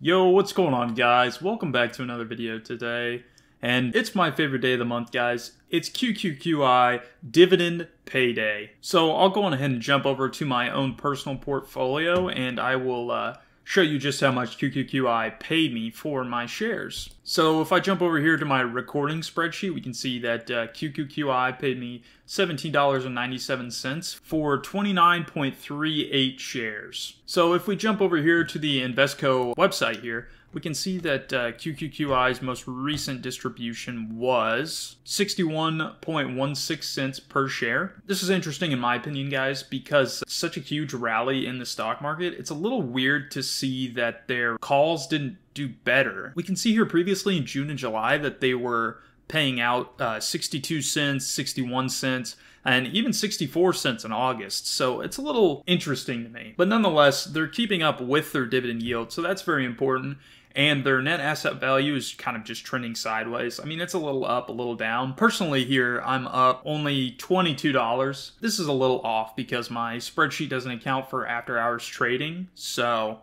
Yo, what's going on, guys? Welcome back to another video today. And it's my favorite day of the month, guys. It's QQQI Dividend Payday. So I'll go on ahead and jump over to my own personal portfolio and I will show you just how much QQQI paid me for my shares. So if I jump over here to my recording spreadsheet, we can see that QQQI paid me $17.97 for 29.38 shares. So if we jump over here to the Invesco website here, we can see that QQQI's most recent distribution was 61.16 cents per share. This is interesting in my opinion, guys, because such a huge rally in the stock market, it's a little weird to see that their calls didn't do better. We can see here previously in June and July that they were paying out 62 cents, 61 cents, and even 64 cents in August. So it's a little interesting to me. But nonetheless, they're keeping up with their dividend yield, so that's very important. And their net asset value is kind of just trending sideways. I mean, it's a little up, a little down. Personally here, I'm up only $22. This is a little off because my spreadsheet doesn't account for after-hours trading. So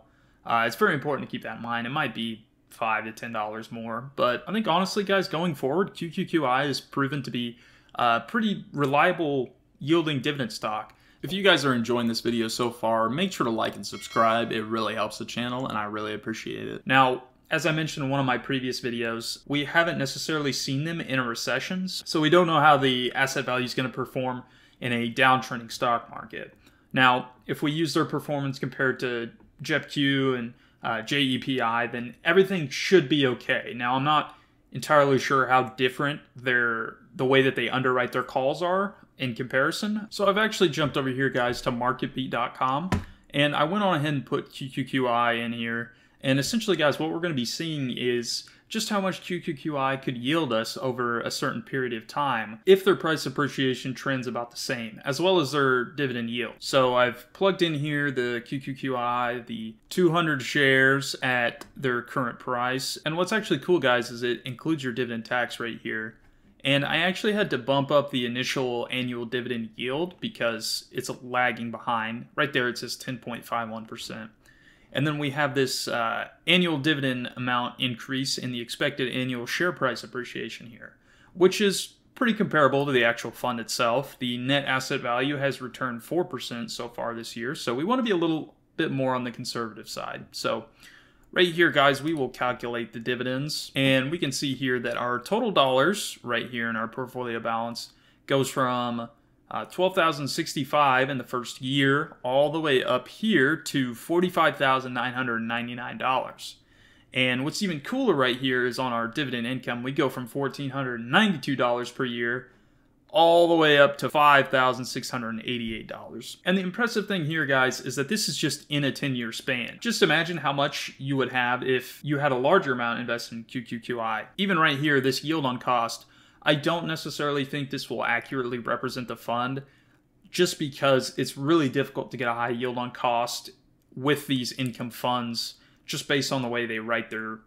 it's very important to keep that in mind. It might be $5 to $10 more. But I think honestly, guys, going forward, QQQI has proven to be a pretty reliable yielding dividend stock. If you guys are enjoying this video so far, make sure to like and subscribe. It really helps the channel and I really appreciate it. Now, as I mentioned in one of my previous videos, we haven't necessarily seen them in a recession, so we don't know how the asset value is going to perform in a downtrending stock market. Now, if we use their performance compared to JEPQ and JEPI, then everything should be okay. Now, I'm not entirely sure how different the way that they underwrite their calls are in comparison. So I've actually jumped over here, guys, to marketbeat.com, and I went on ahead and put QQQI in here. And essentially, guys, what we're going to be seeing is just how much QQQI could yield us over a certain period of time if their price appreciation trends about the same, as well as their dividend yield. So I've plugged in here the QQQI, the 200 shares at their current price. And what's actually cool, guys, is it includes your dividend tax rate here. And I actually had to bump up the initial annual dividend yield because it's lagging behind. Right there it says 10.51%. And then we have this annual dividend amount increase in the expected annual share price appreciation here, which is pretty comparable to the actual fund itself. The net asset value has returned 4% so far this year, so we want to be a little bit more on the conservative side. So right here, guys, we will calculate the dividends, and we can see here that our total dollars right here in our portfolio balance goes from $12,065 in the first year all the way up here to $45,999. And what's even cooler right here is on our dividend income, we go from $1,492 per year all the way up to $5,688. And the impressive thing here, guys, is that this is just in a 10-year span. Just imagine how much you would have if you had a larger amount invested in QQQI. Even right here, this yield on cost, I don't necessarily think this will accurately represent the fund just because it's really difficult to get a high yield on cost with these income funds just based on the way they write their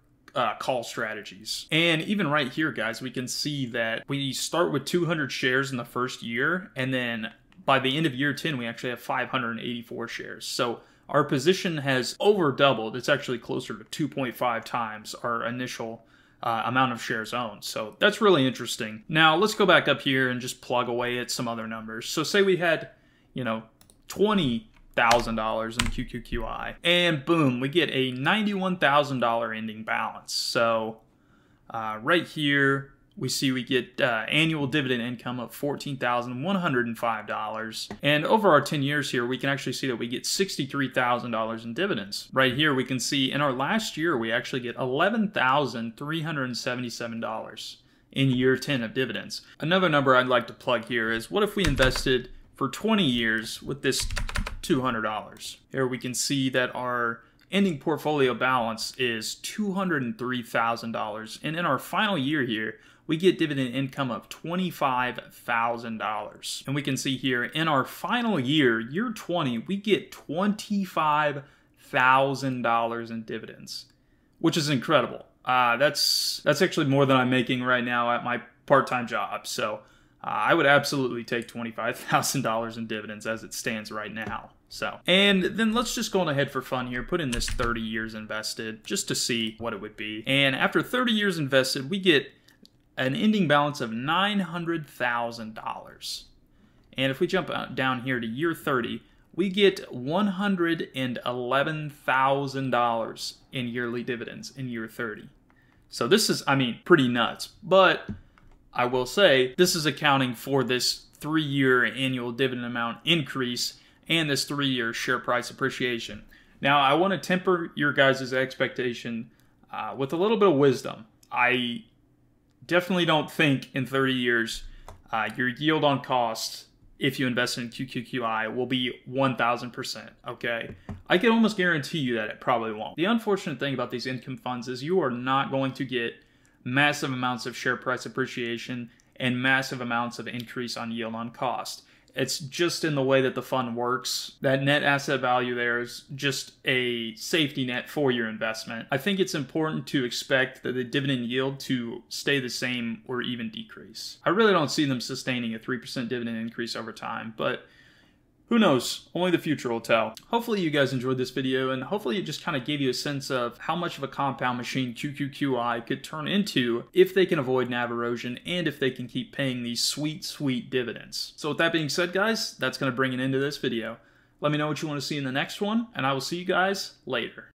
call strategies. And even right here, guys, we can see that we start with 200 shares in the first year, and then by the end of year 10, we actually have 584 shares. So our position has over doubled. It's actually closer to 2.5 times our initial amount of shares owned. So that's really interesting. Now let's go back up here and just plug away at some other numbers. So say we had, $20,000 in QQQI, and boom, we get a $91,000 ending balance. So right here, we see we get annual dividend income of $14,105. And over our 10 years here, we can actually see that we get $63,000 in dividends. Right here, we can see in our last year, we actually get $11,377 in year 10 of dividends. Another number I'd like to plug here is what if we invested for 20 years with this $200? Here we can see that our ending portfolio balance is $203,000. And in our final year here, we get dividend income of $25,000. And we can see here in our final year, year 20, we get $25,000 in dividends, which is incredible. That's actually more than I'm making right now at my part-time job. So I would absolutely take $25,000 in dividends as it stands right now. So, and then let's just go on ahead for fun here, put in this 30 years invested just to see what it would be. And after 30 years invested, we get an ending balance of $900,000. And if we jump down here to year 30, we get $111,000 in yearly dividends in year 30. So this is, I mean, pretty nuts. But I will say, this is accounting for this 3-year annual dividend amount increase and this 3-year share price appreciation. Now, I want to temper your guys' expectation with a little bit of wisdom. I definitely don't think in 30 years your yield on cost, if you invest in QQQI, will be 1,000%, okay? I can almost guarantee you that it probably won't. The unfortunate thing about these income funds is you are not going to get massive amounts of share price appreciation and massive amounts of increase on yield on cost. It's just in the way that the fund works. That net asset value there is just a safety net for your investment. I think it's important to expect that the dividend yield to stay the same or even decrease. I really don't see them sustaining a 3% dividend increase over time, but who knows? Only the future will tell. Hopefully you guys enjoyed this video, and hopefully it just kind of gave you a sense of how much of a compound machine QQQI could turn into if they can avoid NAV erosion and if they can keep paying these sweet, sweet dividends. So with that being said, guys, that's going to bring an end to this video. Let me know what you want to see in the next one, and I will see you guys later.